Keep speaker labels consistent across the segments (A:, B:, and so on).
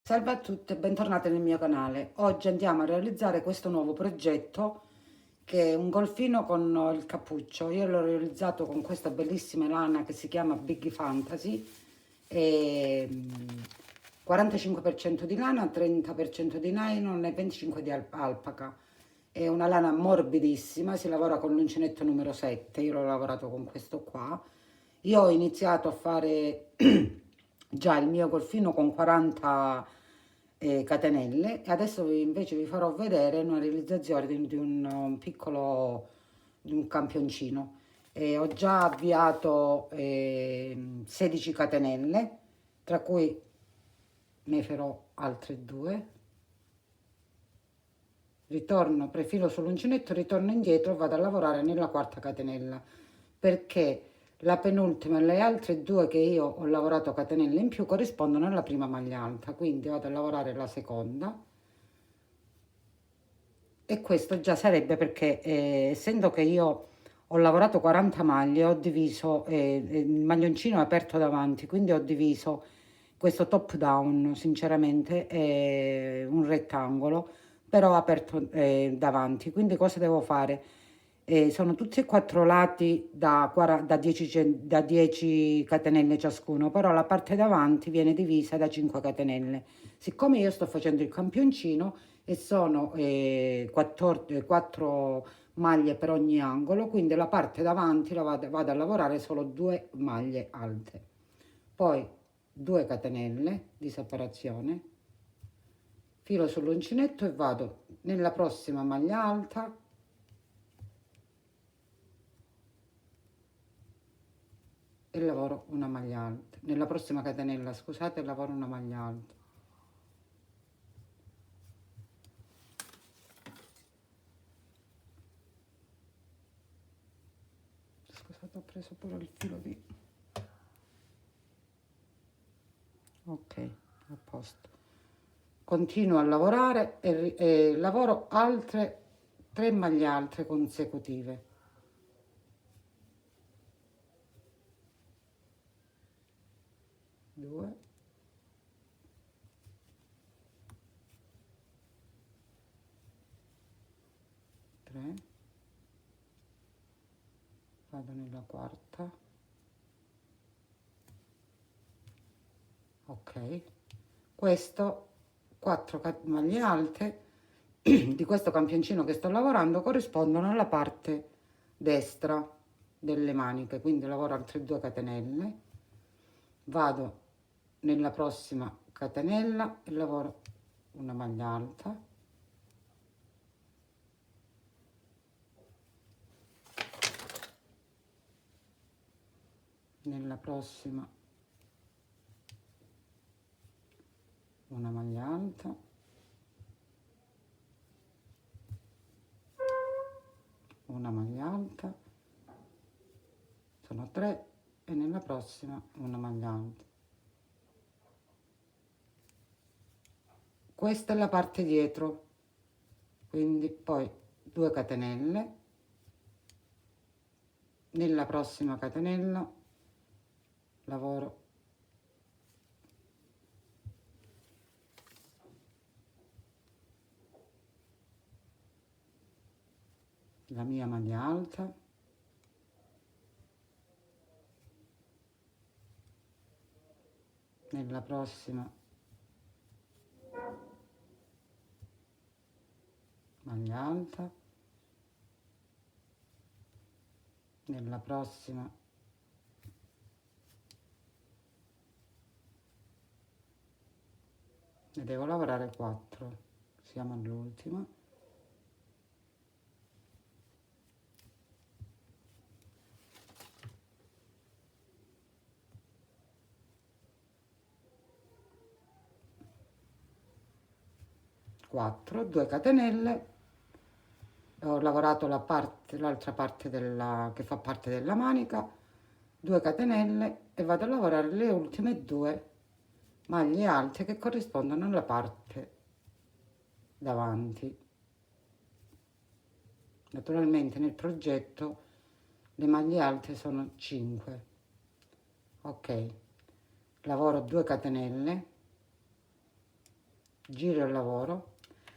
A: Salve a tutti e bentornati nel mio canale. Oggi andiamo a realizzare questo nuovo progetto che è un golfino con il cappuccio. Io l'ho realizzato con questa bellissima lana che si chiama Big Fantasy. E, 45% di lana, 30% di nylon e 25% di alpaca. È una lana morbidissima, si lavora con l'uncinetto numero 7, io l'ho lavorato con questo qua. Io ho iniziato a fare già il mio golfino con 40 catenelle e adesso invece vi farò vedere una realizzazione di un piccolo di un campioncino. Ho già avviato 16 catenelle, tra cui ne farò altre due. Ritorno, prefilo sull'uncinetto, ritorno indietro e vado a lavorare nella quarta catenella, perché la penultima e le altre due che io ho lavorato catenelle in più corrispondono alla prima maglia alta, quindi vado a lavorare la seconda. E questo già sarebbe perché essendo che io ho lavorato 40 maglie, ho diviso il maglioncino è aperto davanti, quindi ho diviso questo top down, sinceramente è un rettangolo, però aperto davanti. Quindi cosa devo fare? Sono tutti e quattro lati da 10, da 10 catenelle ciascuno, però la parte davanti viene divisa da 5 catenelle. Siccome io sto facendo il campioncino, e sono 4 maglie per ogni angolo, quindi la parte davanti vado a lavorare solo 2 maglie alte, poi 2 catenelle di separazione, filo sull'uncinetto e vado nella prossima maglia alta e lavoro una maglia alta, nella prossima catenella, scusate, lavoro una maglia alta. Scusate, ho preso pure il filo di... Ok, a posto. Continuo a lavorare e lavoro altre 3 maglie altre consecutive. Due, tre, vado nella quarta, ok. Questo 4 maglie alte di questo campioncino che sto lavorando corrispondono alla parte destra delle maniche, quindi lavoro altre 2 catenelle, vado nella prossima catenella e lavoro una maglia alta, nella prossima una maglia alta, una maglia alta, sono 3 e nella prossima una maglia alta. Questa è la parte dietro, quindi poi 2 catenelle, nella prossima catenella lavoro la mia maglia alta, nella prossima maglia alta, nella prossima ne devo lavorare 4, siamo all'ultima, quattro, 2 catenelle, ho lavorato l'altra parte che fa parte della manica, 2 catenelle e vado a lavorare le ultime 2 maglie alte che corrispondono alla parte davanti. Naturalmente nel progetto le maglie alte sono 5. Ok, lavoro 2 catenelle, giro e lavoro.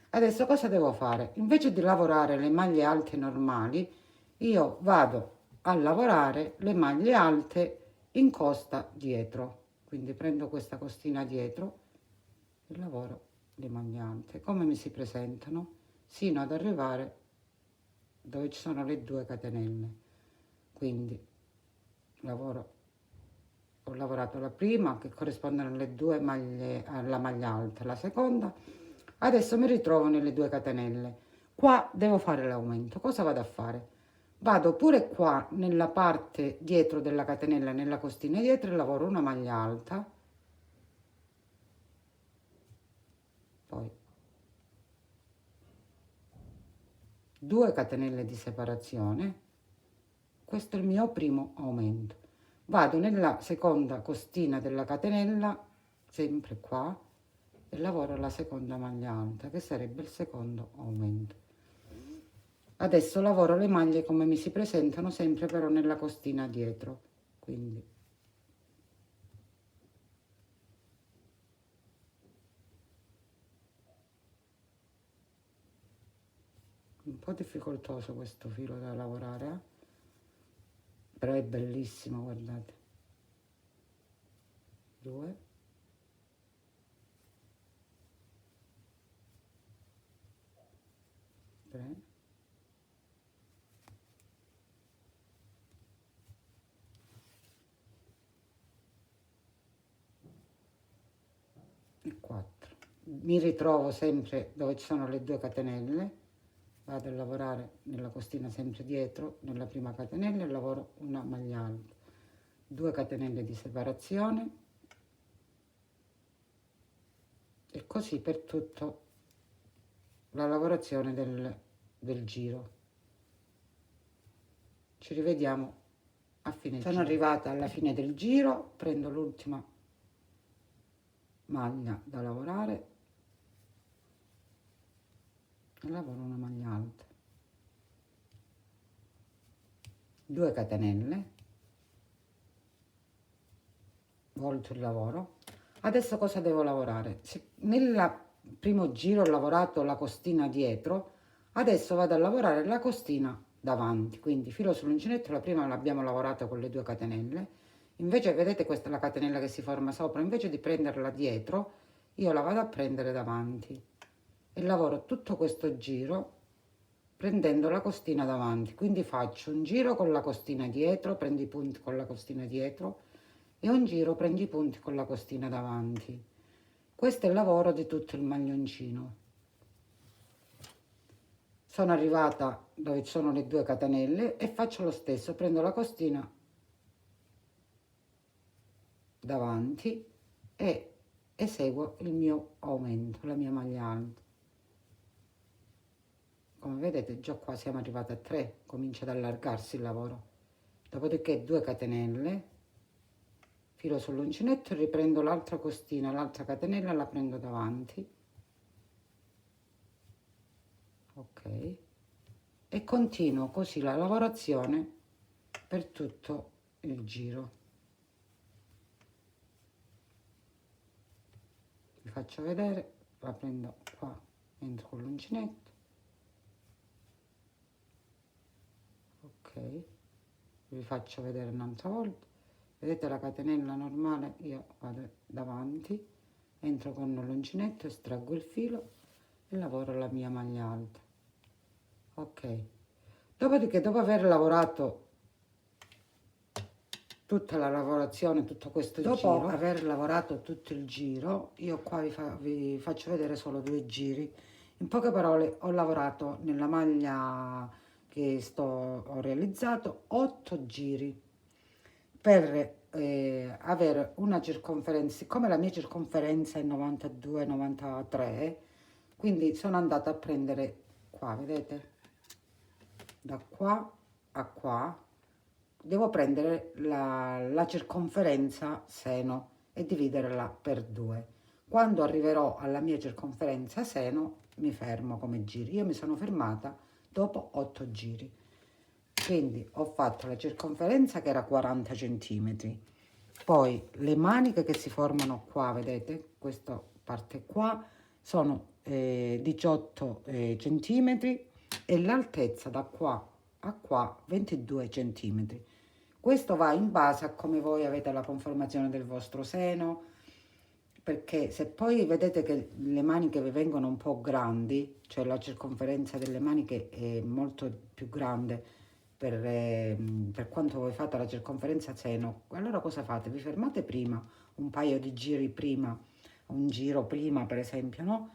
A: Adesso cosa devo fare? Invece di lavorare le maglie alte normali, io vado a lavorare le maglie alte in costa dietro. Quindi prendo questa costina dietro e lavoro le maglie alte. Come mi si presentano? Sino ad arrivare dove ci sono le 2 catenelle. Quindi ho lavorato la prima che corrisponde alle 2 maglie, alla maglia alta, la seconda. Adesso mi ritrovo nelle 2 catenelle. Qua devo fare l'aumento. Cosa vado a fare? Vado pure qua nella parte dietro della catenella, nella costina dietro, e lavoro una maglia alta, poi 2 catenelle di separazione. Questo è il mio primo aumento. Vado nella seconda costina della catenella, sempre qua, e lavoro la seconda maglia alta, che sarebbe il secondo aumento. Adesso lavoro le maglie come mi si presentano, sempre però nella costina dietro. Quindi un po' difficoltoso questo filo da lavorare, però è bellissimo, guardate. 2, 3, e 4. Mi ritrovo sempre dove ci sono le 2 catenelle, vado a lavorare nella costina sempre dietro, nella prima catenella, e lavoro una maglia alta, 2 catenelle di separazione, e così per tutta la lavorazione del giro. Ci rivediamo a fine giro. Sono arrivata alla fine del giro, prendo l'ultima maglia da lavorare e lavoro una maglia alta, 2 catenelle, volto il lavoro. Adesso cosa devo lavorare? Nel primo giro ho lavorato la costina dietro, adesso vado a lavorare la costina davanti, quindi filo sull'uncinetto. La prima l'abbiamo lavorata con le 2 catenelle, invece vedete questa è la catenella che si forma sopra, invece di prenderla dietro io la vado a prendere davanti e lavoro tutto questo giro prendendo la costina davanti. Quindi faccio un giro con la costina dietro, prendo i punti con la costina dietro, e un giro prendo i punti con la costina davanti. Questo è il lavoro di tutto il maglioncino. Sono arrivata dove ci sono le 2 catenelle e faccio lo stesso, prendo la costina davanti e eseguo il mio aumento, la mia maglia alta. Come vedete già qua siamo arrivati a 3, comincia ad allargarsi il lavoro. Dopodiché 2 catenelle, filo sull'uncinetto e riprendo l'altra costina, l'altra catenella la prendo davanti, ok, e continuo così la lavorazione per tutto il giro. Vi faccio vedere, la prendo qua, entro con l'uncinetto, ok, vi faccio vedere un'altra volta. Vedete la catenella normale, io vado davanti, entro con l'uncinetto, estraggo il filo e lavoro la mia maglia alta, ok. Dopodiché, dopo aver lavorato tutta la lavorazione, tutto questo giro, dopo aver lavorato tutto il giro, io qua vi faccio vedere solo 2 giri. In poche parole, ho lavorato nella maglia che ho realizzato 8 giri per avere una circonferenza. Siccome la mia circonferenza è 92-93, quindi sono andata a prendere qua, vedete, da qua a qua devo prendere la circonferenza seno e dividerla per 2. Quando arriverò alla mia circonferenza seno mi fermo come giri. Io mi sono fermata dopo 8 giri, quindi ho fatto la circonferenza che era 40 centimetri, poi le maniche che si formano qua, vedete, questa parte qua sono 18 centimetri e l'altezza da qua a qua 22 centimetri. Questo va in base a come voi avete la conformazione del vostro seno, perché se poi vedete che le maniche vi vengono un po' grandi, cioè la circonferenza delle maniche è molto più grande per quanto voi fate la circonferenza seno, allora cosa fate? Vi fermate prima, un paio di giri prima, un giro prima per esempio, no?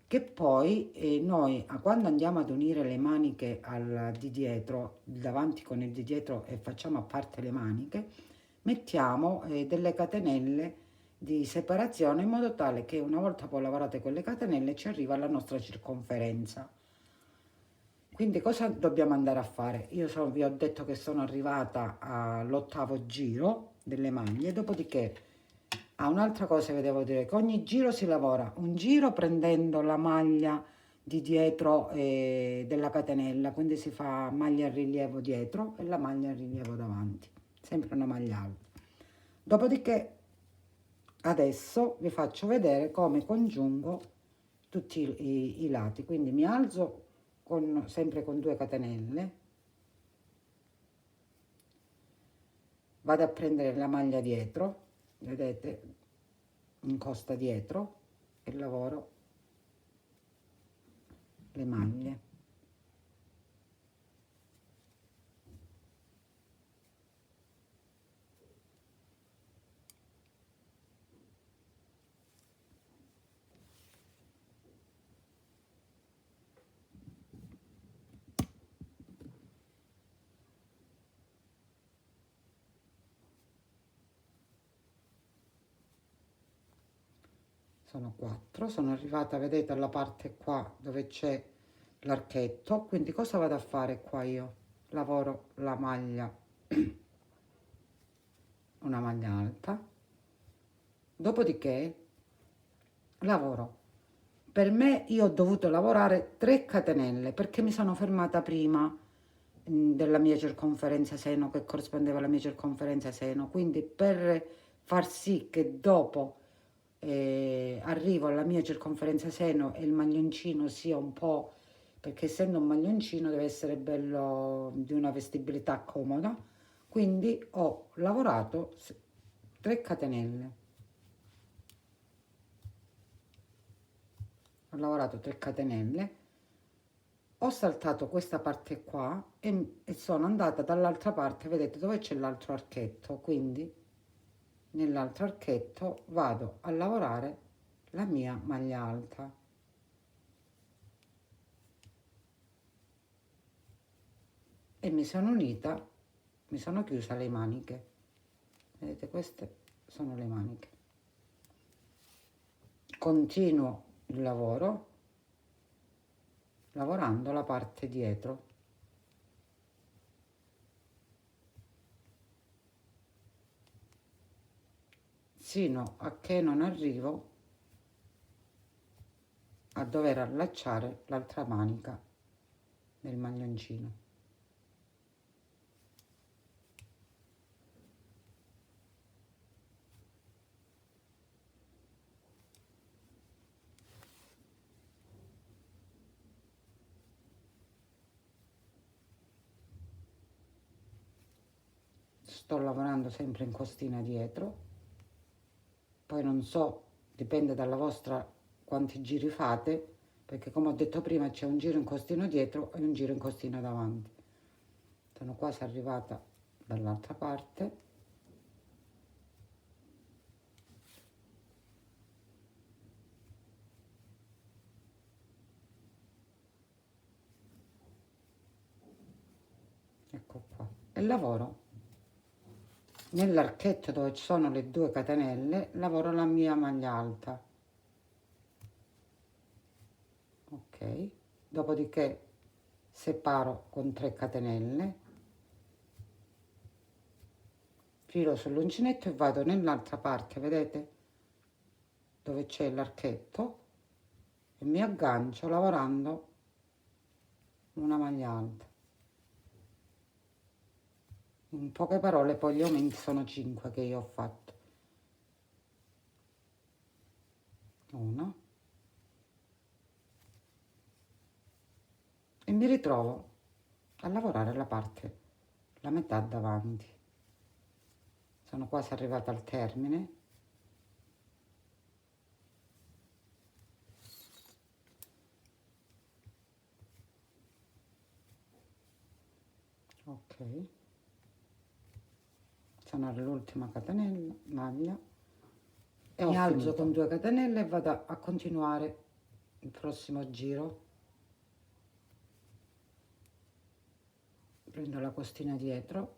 A: Che poi noi quando andiamo ad unire le maniche di dietro, il davanti con il di dietro e facciamo a parte le maniche, mettiamo delle catenelle di separazione in modo tale che una volta poi lavorate con le catenelle ci arriva la nostra circonferenza. Quindi cosa dobbiamo andare a fare? Vi ho detto che sono arrivata all'8° giro delle maglie, dopodiché un'altra cosa vi devo dire, che ogni giro si lavora un giro prendendo la maglia di dietro della catenella, quindi si fa maglia a rilievo dietro e la maglia a rilievo davanti, sempre una maglia alta. Dopodiché adesso vi faccio vedere come congiungo tutti i lati, quindi mi alzo sempre con 2 catenelle, vado a prendere la maglia dietro, vedete, incosta dietro e lavoro le maglie. Sono 4, sono arrivata, vedete, alla parte qua dove c'è l'archetto, quindi cosa vado a fare qua io? Lavoro la maglia, una maglia alta, dopodiché lavoro. Per me io ho dovuto lavorare 3 catenelle perché mi sono fermata prima della mia circonferenza seno che corrispondeva alla mia circonferenza seno, quindi per far sì che dopo arrivo alla mia circonferenza seno e il maglioncino sia un po', perché essendo un maglioncino deve essere bello di una vestibilità comoda, quindi ho lavorato 3 catenelle. Ho lavorato 3 catenelle, ho saltato questa parte qua e sono andata dall'altra parte, vedete dove c'è l'altro archetto, quindi nell'altro archetto vado a lavorare la mia maglia alta e mi sono unita, mi sono chiusa le maniche, vedete, queste sono le maniche. Continuo il lavoro lavorando la parte dietro, sino a che non arrivo a dover allacciare l'altra manica del maglioncino. Sto lavorando sempre in costina dietro, poi non so, dipende dalla vostra quanti giri fate, perché come ho detto prima c'è un giro in costino dietro e un giro in costina davanti. Sono quasi arrivata dall'altra parte. Ecco qua. E lavoro nell'archetto dove ci sono le 2 catenelle, lavoro la mia maglia alta. Ok, dopodiché separo con 3 catenelle, filo sull'uncinetto e vado nell'altra parte, vedete, dove c'è l'archetto, e mi aggancio lavorando una maglia alta. In poche parole poi gli aumenti sono 5 che io ho fatto. 1, mi ritrovo a lavorare la metà davanti. Sono quasi arrivata al termine. Ok, sono all'ultima catenella, maglia, e mi alzo con 2 catenelle e vado a continuare il prossimo giro. Prendo la costina dietro,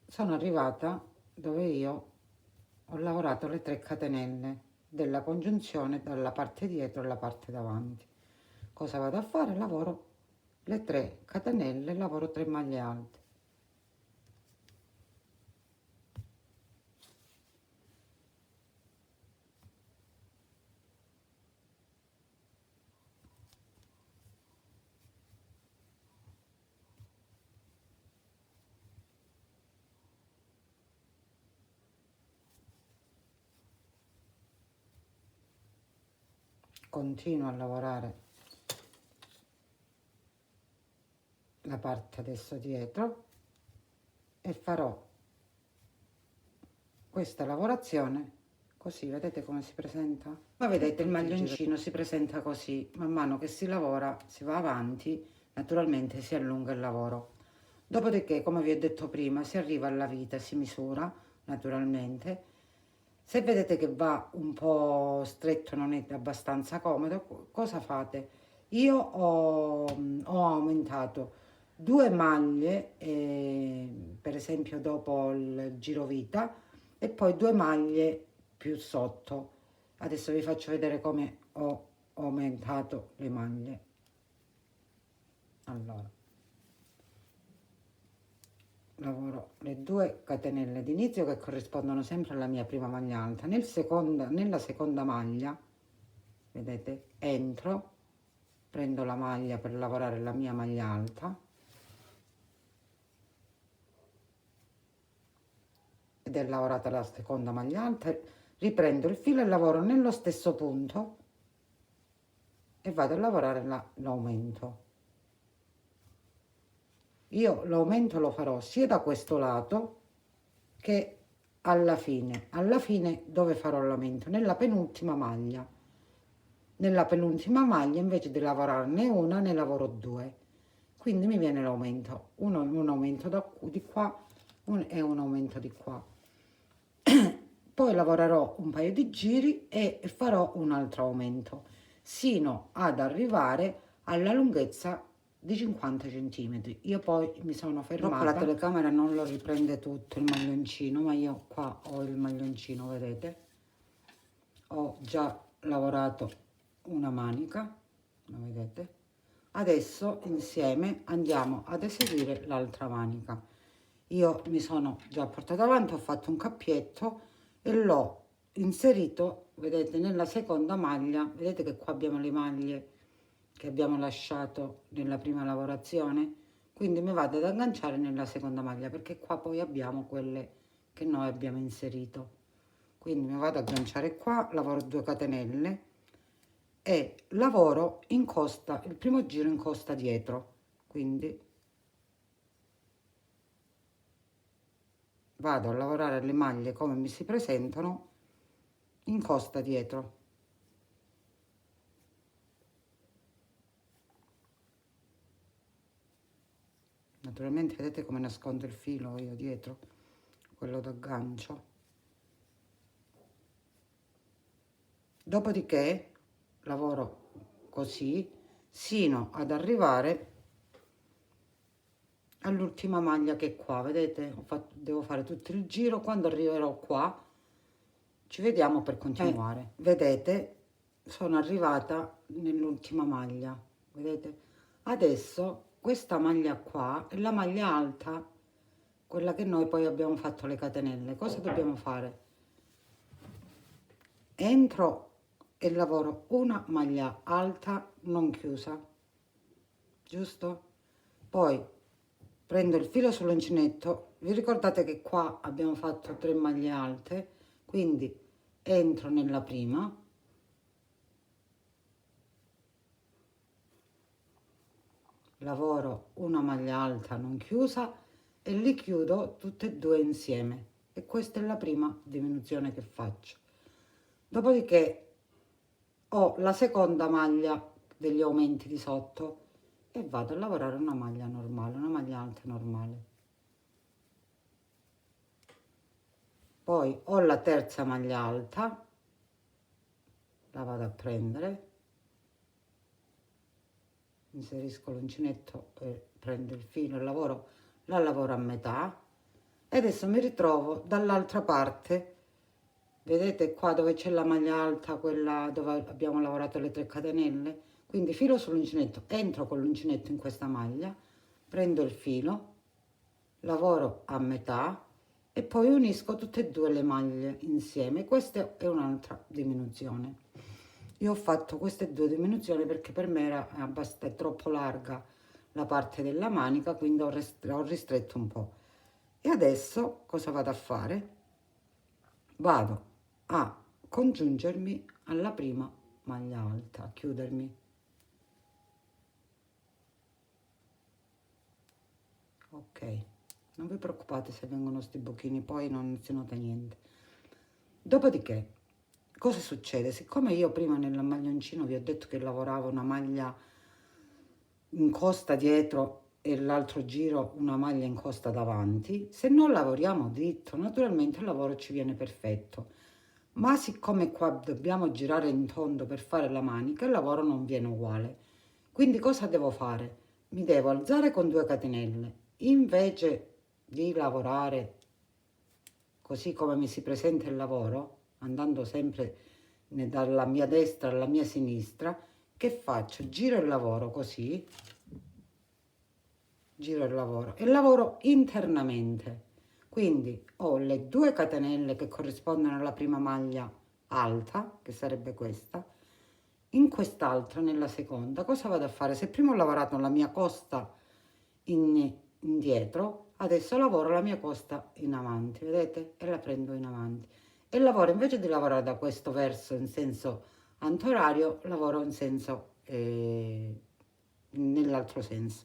A: sono arrivata dove io ho lavorato le 3 catenelle della congiunzione dalla parte dietro alla parte davanti. Cosa vado a fare? Lavoro le 3 catenelle, lavoro 3 maglie alte. Continuo a lavorare la parte adesso dietro e farò questa lavorazione così. Vedete come si presenta? Ma vedete, il maglioncino si presenta così. Man mano che si lavora, si va avanti, naturalmente si allunga il lavoro. Dopodiché, come vi ho detto prima, si arriva alla vita, si misura naturalmente. Se vedete che va un po' stretto, non è abbastanza comodo, cosa fate? Io ho aumentato 2 maglie, per esempio dopo il girovita, e poi 2 maglie più sotto. Adesso vi faccio vedere come ho aumentato le maglie. Allora, lavoro le 2 catenelle d'inizio che corrispondono sempre alla mia prima maglia alta. Nella seconda maglia, vedete, entro, prendo la maglia per lavorare la mia maglia alta ed è lavorata la seconda maglia alta, riprendo il filo e lavoro nello stesso punto e vado a lavorare l'aumento. Io l'aumento lo farò sia da questo lato che alla fine dove farò l'aumento? Nella penultima maglia. Nella penultima maglia invece di lavorarne una ne lavoro 2, quindi mi viene l'aumento, un aumento di qua e un aumento di qua. Poi lavorerò un paio di giri e farò un altro aumento sino ad arrivare alla lunghezza di 50 centimetri. Io poi mi sono fermata. La telecamera non lo riprende tutto il maglioncino, ma io qua ho il maglioncino, vedete? Ho già lavorato una manica, lo vedete? Adesso insieme andiamo ad eseguire l'altra manica. Io mi sono già portata avanti, ho fatto un cappietto e l'ho inserito, vedete, nella seconda maglia. Vedete che qua abbiamo le maglie che abbiamo lasciato nella prima lavorazione, quindi mi vado ad agganciare nella seconda maglia perché qua poi abbiamo quelle che noi abbiamo inserito. Quindi mi vado ad agganciare qua, lavoro 2 catenelle e lavoro in costa, il primo giro in costa dietro, quindi vado a lavorare le maglie come mi si presentano in costa dietro. Naturalmente vedete come nascondo il filo io dietro, quello d'aggancio. Dopodiché lavoro così sino ad arrivare all'ultima maglia che è qua, vedete? Devo fare tutto il giro. Quando arriverò qua ci vediamo per continuare. Vedete, sono arrivata nell'ultima maglia, vedete? Adesso questa maglia qua è la maglia alta, quella che noi poi abbiamo fatto le catenelle. Cosa dobbiamo fare? entro e lavoro una maglia alta non chiusa, giusto? Poi prendo il filo sull'uncinetto, vi ricordate che qua abbiamo fatto 3 maglie alte, quindi entro nella prima, lavoro una maglia alta non chiusa e li chiudo tutte e due insieme, e questa è la prima diminuzione che faccio. Dopodiché ho la seconda maglia degli aumenti di sotto e vado a lavorare una maglia normale, una maglia alta normale. Poi ho la terza maglia alta, la vado a prendere, inserisco l'uncinetto e prendo il filo e la lavoro a metà, e adesso mi ritrovo dall'altra parte. Vedete qua dove c'è la maglia alta, quella dove abbiamo lavorato le 3 catenelle? Quindi filo sull'uncinetto, entro con l'uncinetto in questa maglia, prendo il filo, lavoro a metà e poi unisco tutte e due le maglie insieme. Questa è un'altra diminuzione. Io ho fatto queste due diminuzioni perché per me era troppo larga la parte della manica, quindi ho ristretto un po'. E adesso cosa vado a fare? Vado a congiungermi alla prima maglia alta, a chiudermi. Ok, non vi preoccupate se vengono sti buchini, poi non si nota niente. Dopodiché, cosa succede? Siccome io prima nel maglioncino vi ho detto che lavoravo una maglia in costa dietro e l'altro giro una maglia in costa davanti, se non lavoriamo dritto, naturalmente il lavoro ci viene perfetto. Ma siccome qua dobbiamo girare in tondo per fare la manica, il lavoro non viene uguale. Quindi cosa devo fare? Mi devo alzare con 2 catenelle. Invece di lavorare così come mi si presenta il lavoro, andando sempre dalla mia destra alla mia sinistra, che faccio? Giro il lavoro così, giro il lavoro e lavoro internamente. Quindi ho le 2 catenelle che corrispondono alla prima maglia alta, che sarebbe questa, in quest'altra, nella seconda. Cosa vado a fare? Se prima ho lavorato la mia costa indietro, adesso lavoro la mia costa in avanti, vedete? E la prendo in avanti. E lavoro, invece di lavorare da questo verso in senso antorario, lavoro in senso nell'altro senso.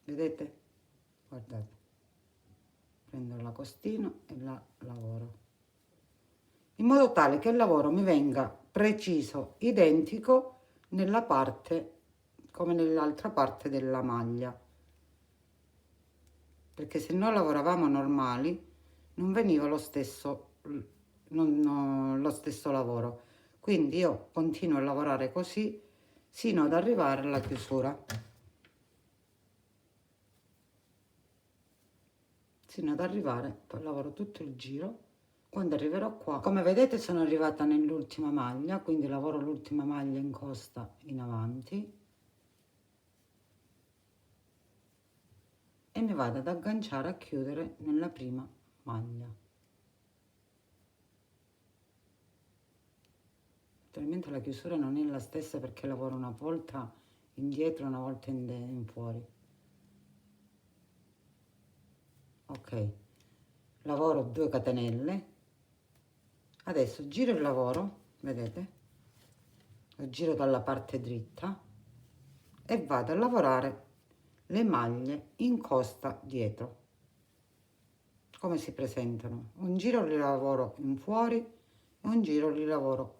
A: Vedete? Guardate. Prendo la costina e la lavoro. In modo tale che il lavoro mi venga preciso, identico nella parte, come nell'altra parte della maglia. Perché se noi lavoravamo normali, non veniva lo stesso, lo stesso lavoro. Quindi io continuo a lavorare così sino ad arrivare alla chiusura. Sino ad arrivare, poi lavoro tutto il giro. Quando arriverò qua, come vedete sono arrivata nell'ultima maglia, quindi lavoro l'ultima maglia in costa in avanti e mi vado ad agganciare a chiudere nella prima maglia. Naturalmente la chiusura non è la stessa perché lavoro una volta indietro e una volta in fuori. Ok, lavoro 2 catenelle, adesso giro il lavoro, vedete? Lo giro dalla parte dritta e vado a lavorare le maglie in costa dietro. Come si presentano? Un giro li lavoro in fuori e un giro li lavoro,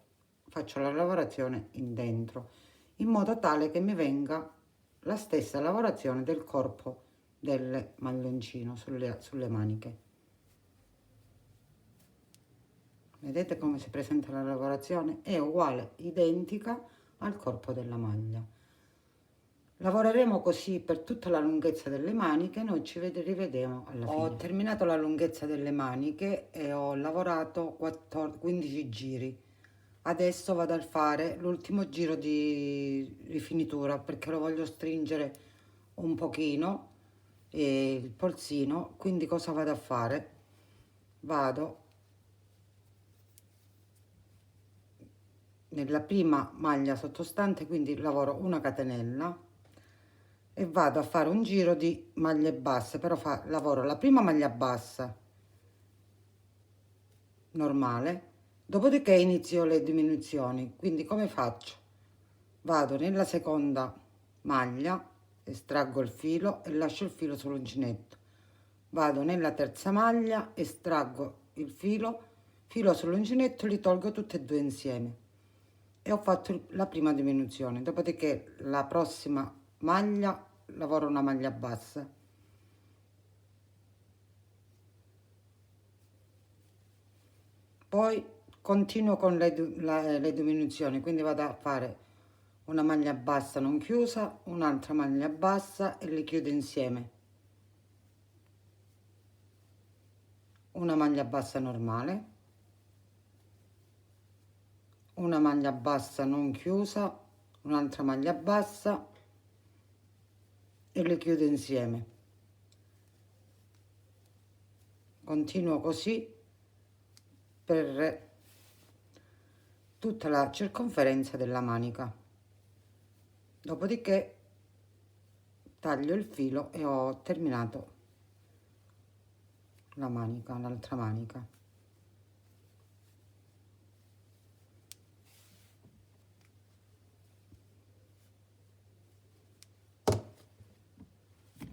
A: faccio la lavorazione in dentro, in modo tale che mi venga la stessa lavorazione del corpo del maglioncino sulle maniche. Vedete come si presenta la lavorazione? È uguale, identica al corpo della maglia. Lavoreremo così per tutta la lunghezza delle maniche, noi ci rivediamo alla fine. Ho terminato la lunghezza delle maniche e ho lavorato 15 giri. Adesso vado a fare l'ultimo giro di rifinitura perché lo voglio stringere un pochino, il polsino. Quindi cosa vado a fare? Vado nella prima maglia sottostante, quindi lavoro una catenella e vado a fare un giro di maglie basse, però lavoro la prima maglia bassa normale, dopodiché inizio le diminuzioni. Quindi come faccio? Vado nella seconda maglia, estraggo il filo e lascio il filo sull'uncinetto, vado nella terza maglia, estraggo il filo sull'uncinetto, li tolgo tutti e due insieme e ho fatto la prima diminuzione. Dopodiché la prossima maglia lavoro una maglia bassa, poi continuo con le diminuzioni, quindi vado a fare una maglia bassa non chiusa, un'altra maglia bassa e li chiudo insieme, una maglia bassa normale, una maglia bassa non chiusa, un'altra maglia bassa e le chiudo insieme. Continuo così per tutta la circonferenza della manica. Dopodiché taglio il filo e ho terminato la manica, l'altra manica.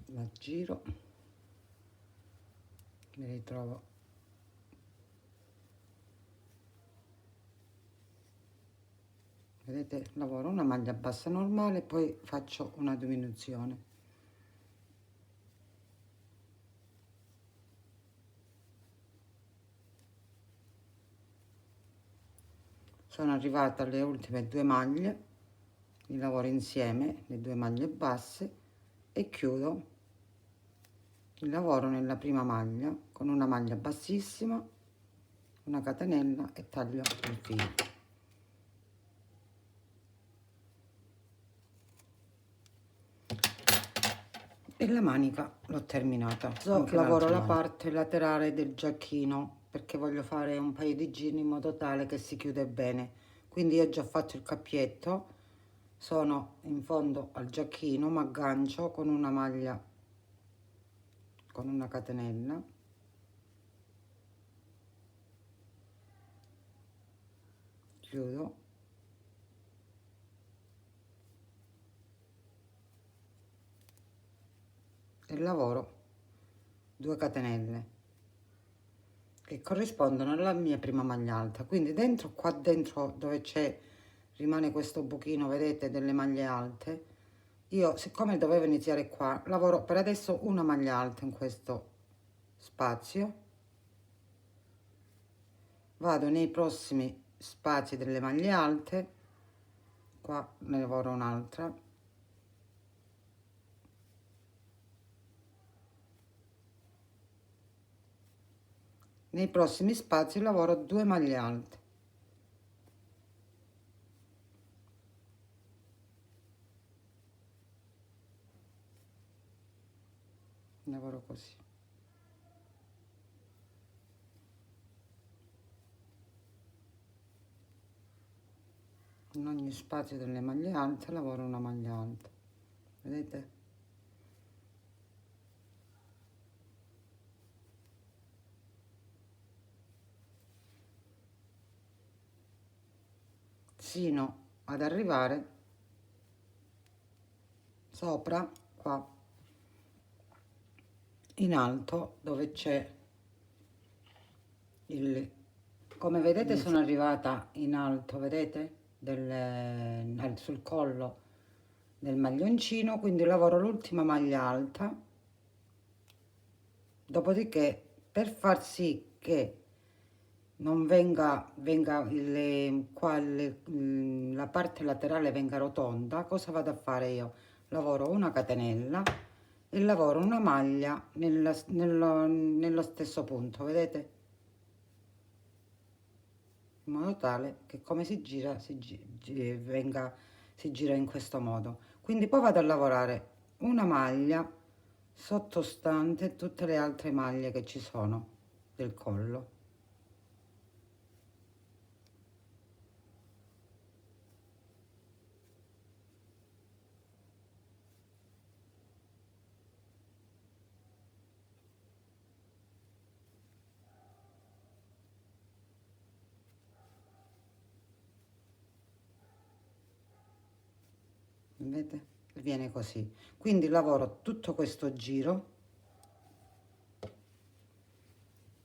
A: La giro, mi ritrovo vedete, lavoro una maglia bassa normale, poi faccio una diminuzione. Sono arrivata alle ultime due maglie, li lavoro insieme, le due maglie basse, e chiudo il lavoro nella prima maglia con una maglia bassissima, una catenella e taglio il filo. E la manica l'ho terminata. Lavoro la parte laterale del giacchino perché voglio fare un paio di giri in modo tale che si chiude bene. Quindi ho già fatto il cappietto, sono in fondo al giacchino, ma aggancio con una maglia, con una catenella, chiudo e lavoro 2 catenelle che corrispondono alla mia prima maglia alta. Quindi dentro, qua dentro dove c'è, rimane questo buchino, vedete, delle maglie alte, io siccome dovevo iniziare qua, lavoro per adesso una maglia alta in questo spazio, vado nei prossimi spazi delle maglie alte, qua ne lavoro un'altra, nei prossimi spazi lavoro 2 maglie alte, lavoro così. In ogni spazio delle maglie alte lavoro una maglia alta, vedete? Sino ad arrivare sopra qua in alto dove c'è il, come vedete sono arrivata in alto, vedete, sul collo del maglioncino, quindi lavoro l'ultima maglia alta, dopodiché per far sì che non la parte laterale venga rotonda, cosa vado a fare io? Lavoro una catenella e lavoro una maglia nello stesso punto, vedete? In modo tale che come si gira, si gira in questo modo. Quindi poi vado a lavorare una maglia sottostante tutte le altre maglie che ci sono del collo. vedete? Viene così. Quindi lavoro tutto questo giro,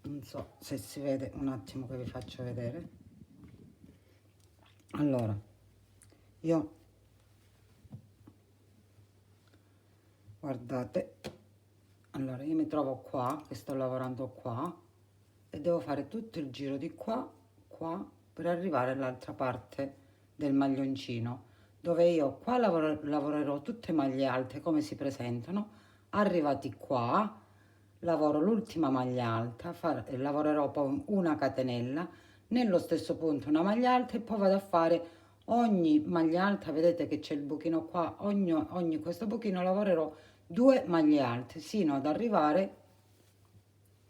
A: non so se si vede, un attimo che vi faccio vedere. Allora, io, guardate, allora io mi trovo qua, che sto lavorando qua, e devo fare tutto il giro di qua, qua, per arrivare all'altra parte del maglioncino, dove io qua lavorerò tutte maglie alte come si presentano. Arrivati qua, lavoro l'ultima maglia alta, lavorerò poi una catenella, nello stesso punto una maglia alta, e poi vado a fare ogni maglia alta. Vedete che c'è il buchino qua, ogni questo buchino lavorerò 2 maglie alte sino ad arrivare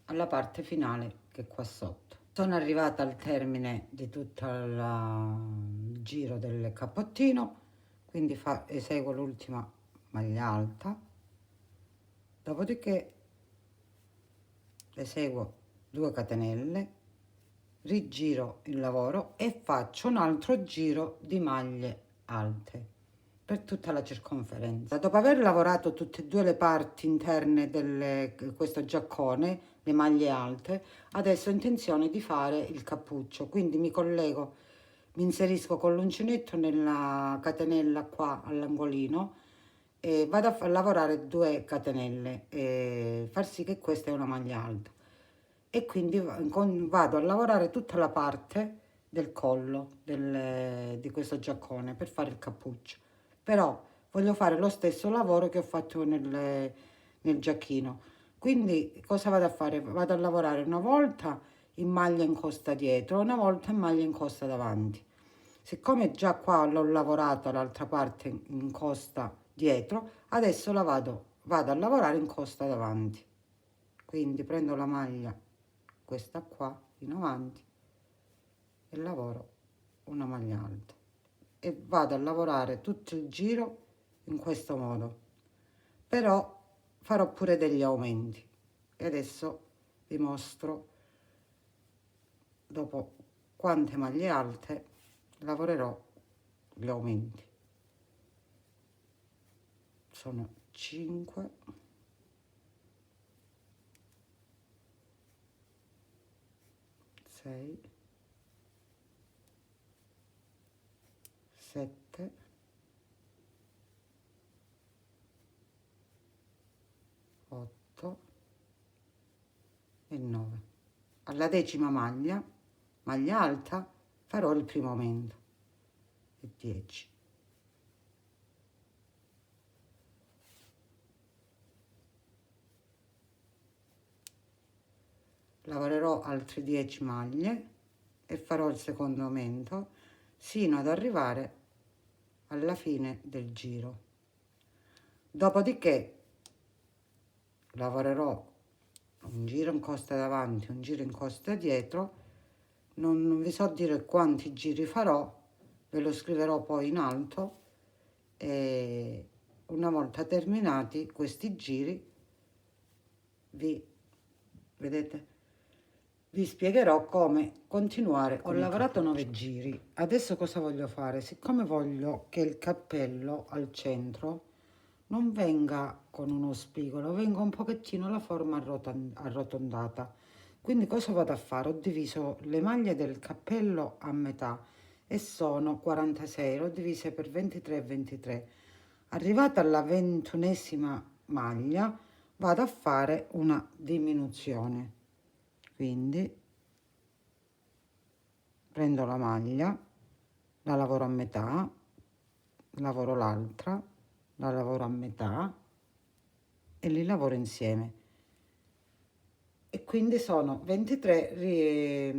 A: alla parte finale, che è qua sotto. Sono arrivata al termine di tutto il giro del cappottino, quindi eseguo l'ultima maglia alta, dopodiché eseguo 2 catenelle, rigiro il lavoro e faccio un altro giro di maglie alte per tutta la circonferenza. Dopo aver lavorato tutte e due le parti interne di questo giaccone, le maglie alte, adesso ho intenzione di fare il cappuccio, quindi mi collego, mi inserisco con l'uncinetto nella catenella qua all'angolino e vado a lavorare 2 catenelle e far sì che questa è una maglia alta, e quindi vado a lavorare tutta la parte del collo di questo giaccone per fare il cappuccio. Però voglio fare lo stesso lavoro che ho fatto nel giacchino, quindi cosa vado a fare? Vado a lavorare una volta in maglia in costa dietro, una volta in maglia in costa davanti. Siccome già qua l'ho lavorata l'altra parte in costa dietro, adesso vado a lavorare in costa davanti. Quindi prendo la maglia, questa qua, in avanti, e lavoro una maglia alta. E vado a lavorare tutto il giro in questo modo. Però farò pure degli aumenti. E adesso vi mostro dopo quante maglie alte lavorerò gli aumenti. Sono 5, 6, 7, 8 e 9. Alla 10ª maglia alta, farò il primo aumento, e 10. Lavorerò altre 10 maglie e farò il secondo aumento sino ad arrivare alla fine del giro. Dopodiché lavorerò un giro in costa davanti, un giro in costa dietro. Non vi so dire quanti giri farò, ve lo scriverò poi in alto, e una volta terminati questi giri vedete, vi spiegherò come continuare. Ho lavorato 9 giri, adesso cosa voglio fare? Siccome voglio che il cappello al centro non venga con uno spigolo, venga un pochettino la forma arrotondata, quindi cosa vado a fare? Ho diviso le maglie del cappello a metà e sono 46, l'ho divise per 23 e 23. Arrivata alla 21ª maglia vado a fare una diminuzione, quindi prendo la maglia, la lavoro a metà, lavoro l'altra, la lavoro a metà e li lavoro insieme, e quindi sono 23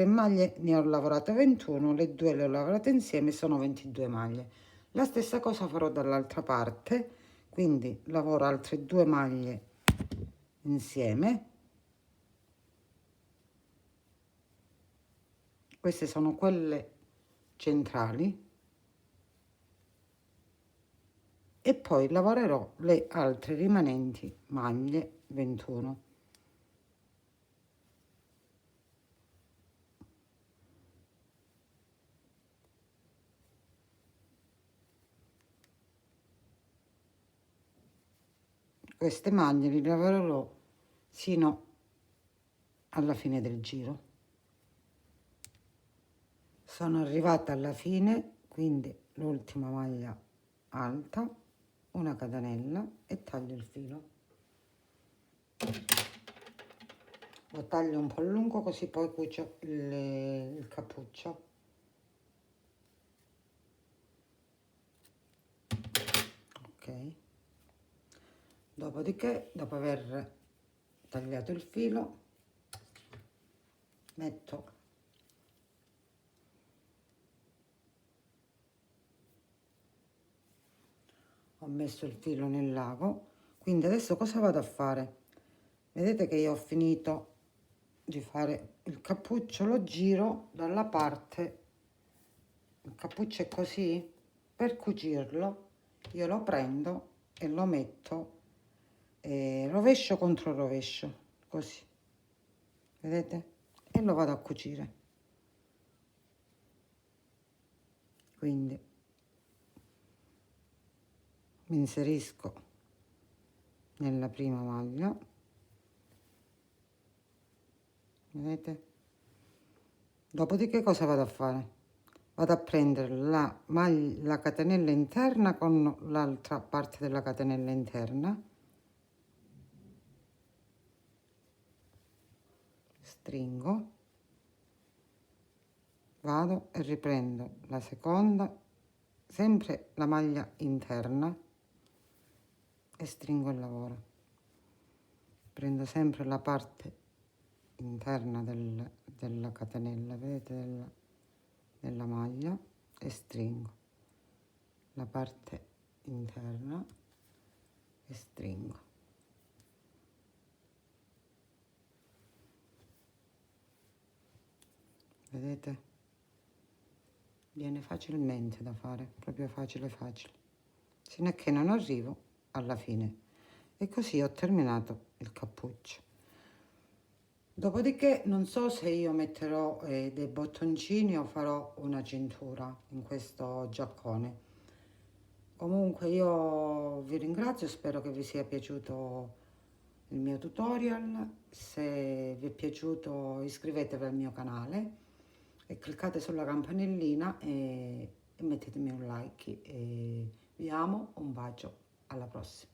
A: maglie, ne ho lavorate 21, le due le ho lavorate insieme, sono 22 maglie. La stessa cosa farò dall'altra parte, quindi lavoro altre 2 maglie insieme. Queste sono quelle centrali, e poi lavorerò le altre rimanenti maglie 21. queste maglie le lavorerò sino alla fine del giro. Sono arrivata alla fine, quindi l'ultima maglia alta, una catenella e taglio il filo. Lo taglio un po' lungo così poi cucio il cappuccio. Ok. Dopodiché, dopo aver tagliato il filo, ho messo il filo nel lago, quindi adesso cosa vado a fare? Vedete che io ho finito di fare il cappuccio, lo giro dalla parte, il cappuccio è così, per cucirlo io lo prendo e lo metto rovescio contro rovescio, così, vedete? E lo vado a cucire. Quindi mi inserisco nella prima maglia, vedete? Dopodiché cosa vado a fare? Vado a prendere la catenella interna con l'altra parte della catenella interna, stringo, vado e riprendo la seconda, sempre la maglia interna e stringo il lavoro. Prendo sempre la parte interna della catenella, vedete, della maglia e stringo la parte interna e stringo. Vedete? Viene facilmente da fare, proprio facile facile, sino a che non arrivo alla fine. E così ho terminato il cappuccio. Dopodiché non so se io metterò dei bottoncini o farò una cintura in questo giaccone. Comunque io vi ringrazio, spero che vi sia piaciuto il mio tutorial. Se vi è piaciuto iscrivetevi al mio canale e cliccate sulla campanellina e mettetemi un like. E vi amo, un bacio, alla prossima.